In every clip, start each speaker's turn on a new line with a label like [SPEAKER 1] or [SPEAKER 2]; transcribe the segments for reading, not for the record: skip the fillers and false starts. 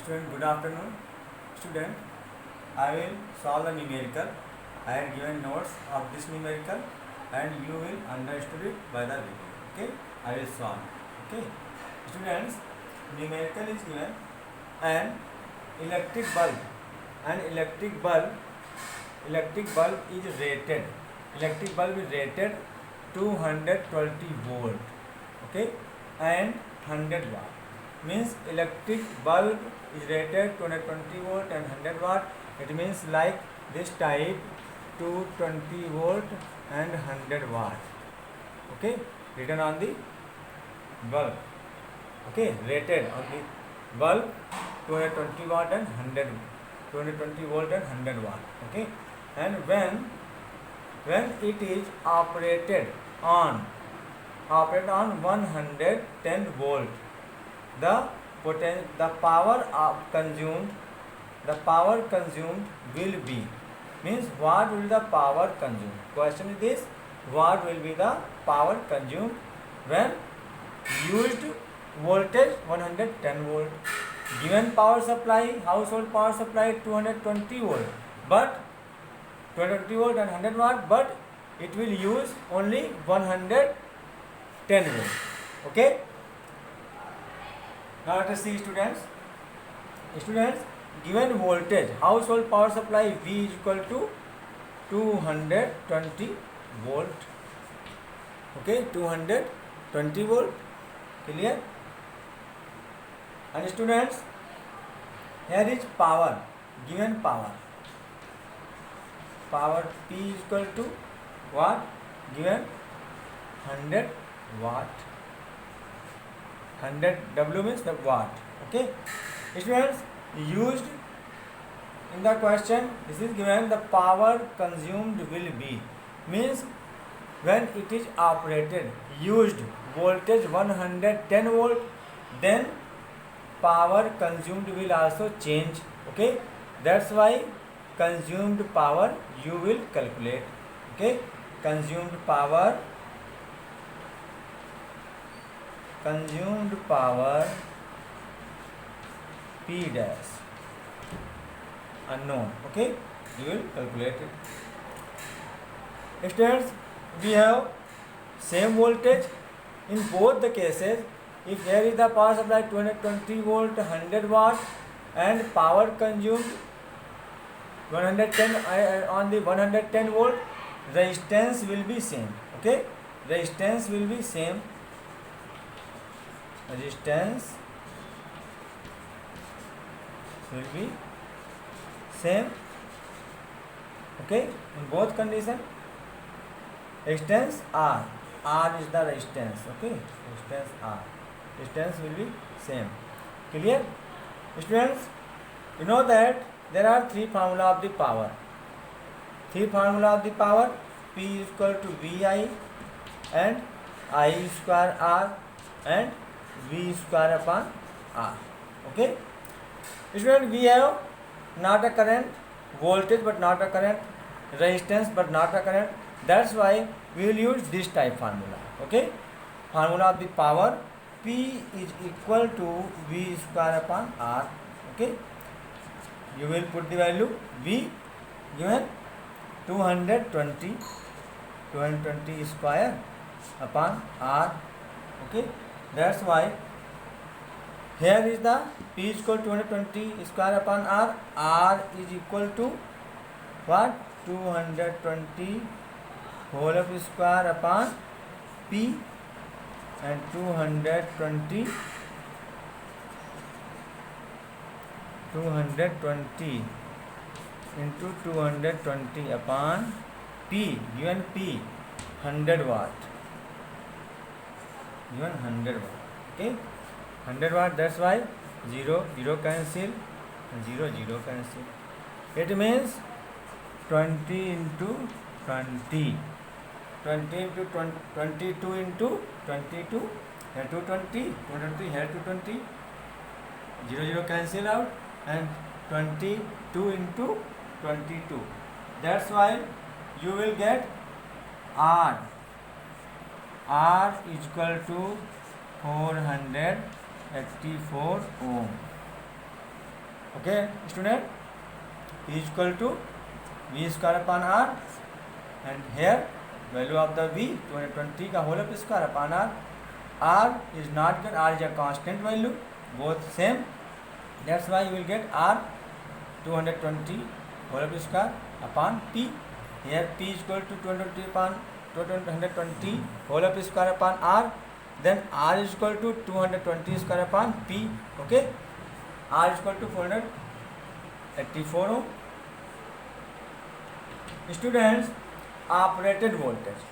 [SPEAKER 1] Student, good afternoon. Student, I will solve the numerical. I have given notes of this numerical and you will understood it by the video. Okay, I will solve. Okay, students, numerical is given an electric bulb. An electric bulb is rated. Electric bulb is rated 220 volt. Okay, and 100 watt. Means electric bulb is rated 220 volt and 100 watt. It means like this type 220 volt and 100 watt. Okay, written on the bulb. Okay, rated on the bulb 220 watt and 220 volt and 100 watt. Okay, and when it is operated on 110 volt, the power consumed will be, means what will the power consumed. Question is this: what will be the power consumed when used voltage 110 volt? Given power supply, household power supply 220 volt, but 220 volt and 100 watt, but it will use only 110 volt. Okay, now let us see students. Given voltage, household power supply V is equal to 220 volt. Okay, 220 volt. Clear? And students, here is power. Given power P is equal to what? Given 100 watt. 100 W means the watt. Okay, students, used in the question, this is given the power consumed will be, means when it is operated, used voltage 110 volt, then power consumed will also change. Okay, that's why consumed power you will calculate. Okay, consumed power P dash unknown. Okay, you will calculate it. Students, we have same voltage in both the cases. If there is the power supply 220 volt 100 watt and power consumed 110 on the 110 volt, resistance will be same. Okay, resistance will be same. Resistance will be same. Okay, in both condition. Resistance R is the resistance. Okay, resistance R, resistance will be same. Clear? Students, you know that there are three formula of the power. P is equal to VI and I square R and V square upon R. Okay, students, we have not a current, voltage but not a current, resistance but not a current. That's why we will use this type formula. Okay, formula of the power: P is equal to V square upon R. Okay, you will put the value V given 220 square upon R. Okay, that's why here is the P is equal to 220 square upon R. R is equal to what? 220 whole of square upon P, and 220 into 220 upon P, given P 100 watt, given 100 watt. Okay, 100 watt, that's why 0 cancel, 0 cancel. It means 20 into 20, 20 into 20, 22 into 22, here 220, 220, here 220, 0 cancel out, and 22 into 22. That's why you will get R is equal to 484 ohm. Okay, student, P is equal to V square upon R, and here value of the V 220 का whole of square upon R. R is not given, R is a constant value, both same. That's why you will get R 220 whole of square upon P. Here P is equal to 220 upon 220 whole of square upon R. Then R is equal to 220 square upon P. Okay, R is equal to 484 ohm. Students, operated voltage.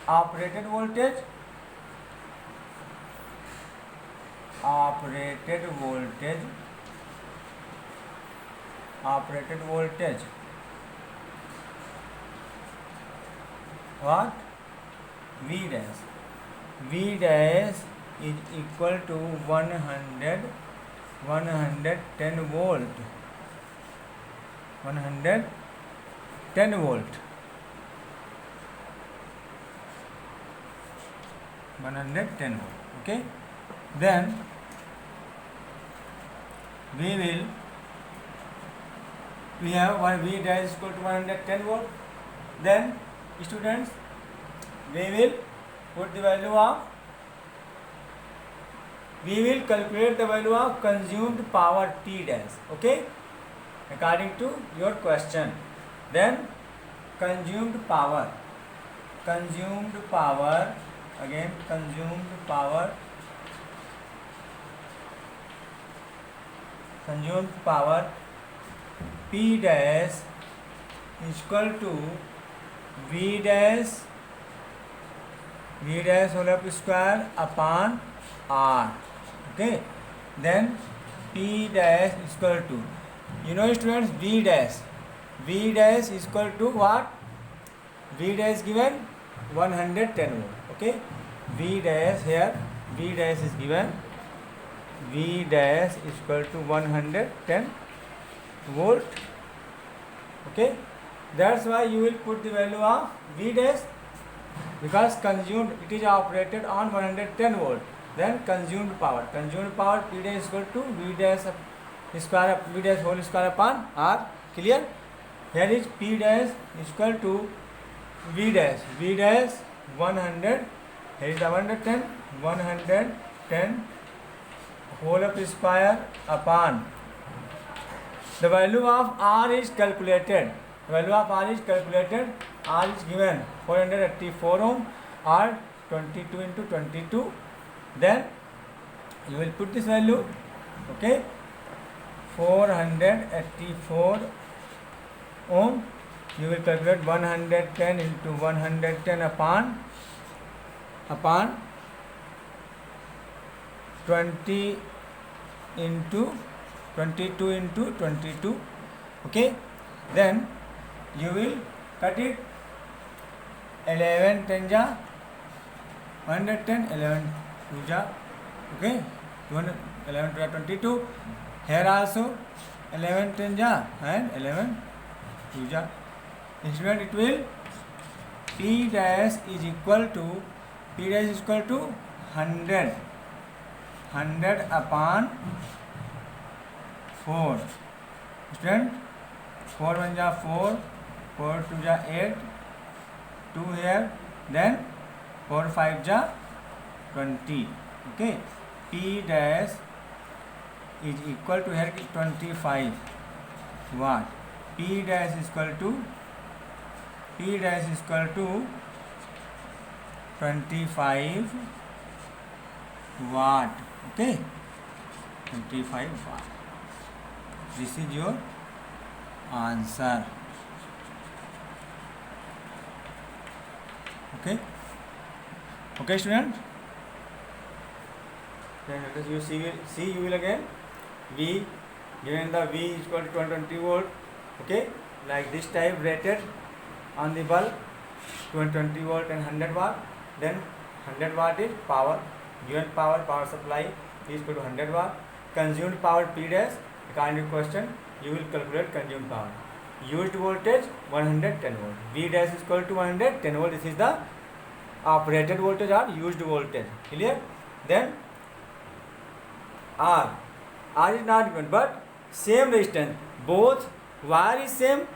[SPEAKER 1] Operated voltage what? V dash. V dash is equal to 110 volt. 110 volt. 110 volt. Okay. Then we have one V dash is equal to 110 volt. Then students, we will put the value of, we will calculate the value of consumed power T dash. Okay, according to your question. Then consumed power again, consumed power P dash is equal to V dash whole of square upon R. Okay, then P dash is equal to, you know students, V dash is equal to what? V dash given 110 volt. Okay, V dash here, V dash is given, V dash is equal to 110 volt. Okay, that's why you will put the value of V dash, because consumed, it is operated on 110 volt. Then consumed power P dash is equal to V dash square, V dash whole square upon R. Clear? Here is P dash is equal to V dash 100, here is the 110 whole of square upon, the value of R is calculated. R is given 484 ohm, or 22 into 22. Then you will put this value. Okay, 484 ohm. You will calculate 110 into 110 upon 20 into 22 into 22. Okay, then you will cut it, 11 10 ja 110, 11 2 ja, okay, 11 to 22. Here also 11 10 ja and 11 2 ja. Instead it will, P dash is equal to 100 upon 4. Student, 4 1 ja 4, 4 2 ja 8, 2 here, then 4 5 ja 20. Okay, P dash is equal to, here 25 watt. P dash is equal to 25 watt. Okay, 25 watt. This is your answer. Okay, student. Then let us see you will again. V, given the V is equal to 220 volt. Okay, like this type rated on the bulb, 220 volt and 100 watt. Then 100 watt is power, given power supply is equal to 100 watt. Consumed power P dash, according to question, you will calculate consumed power. Used voltage 110 volt. V dash is equal to 110 volt. This is the operated voltage or used voltage. Clear? Then R is not given, but same resistance. Both wire is same,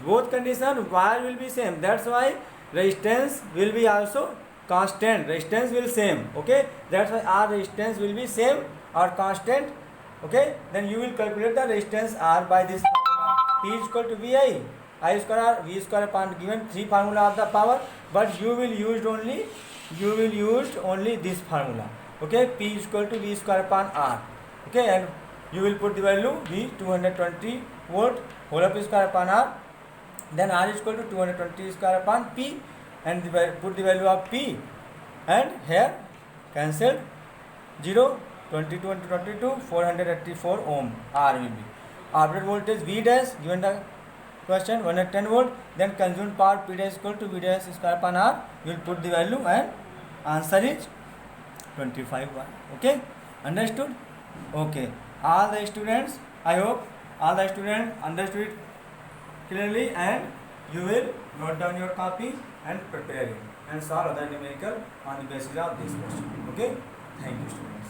[SPEAKER 1] both condition wire will be same. That's why resistance will be also constant. Resistance will same. Okay, that's why R resistance will be same or constant. Okay, then you will calculate the resistance R by this formula. P is equal to VI. I square R, V square upon given three formula of the power, but you will use only this formula. Okay, P is equal to V square upon R. Okay, and you will put the value V 220 volt whole of square upon R. Then R is equal to 220 square upon P, and put the value of P, and here cancelled 0, 22 and 22, 484 ohm R will be. Output voltage V dash given the question 110 volt. Then consumed power P dash equal to V dash square upon R. You will put the value and answer is 25 watt. Okay, understood? Okay, all the students, I hope all the students understood it clearly, and you will note down your copy and prepare it and solve other numerical on the basis of this question. Okay, thank you students.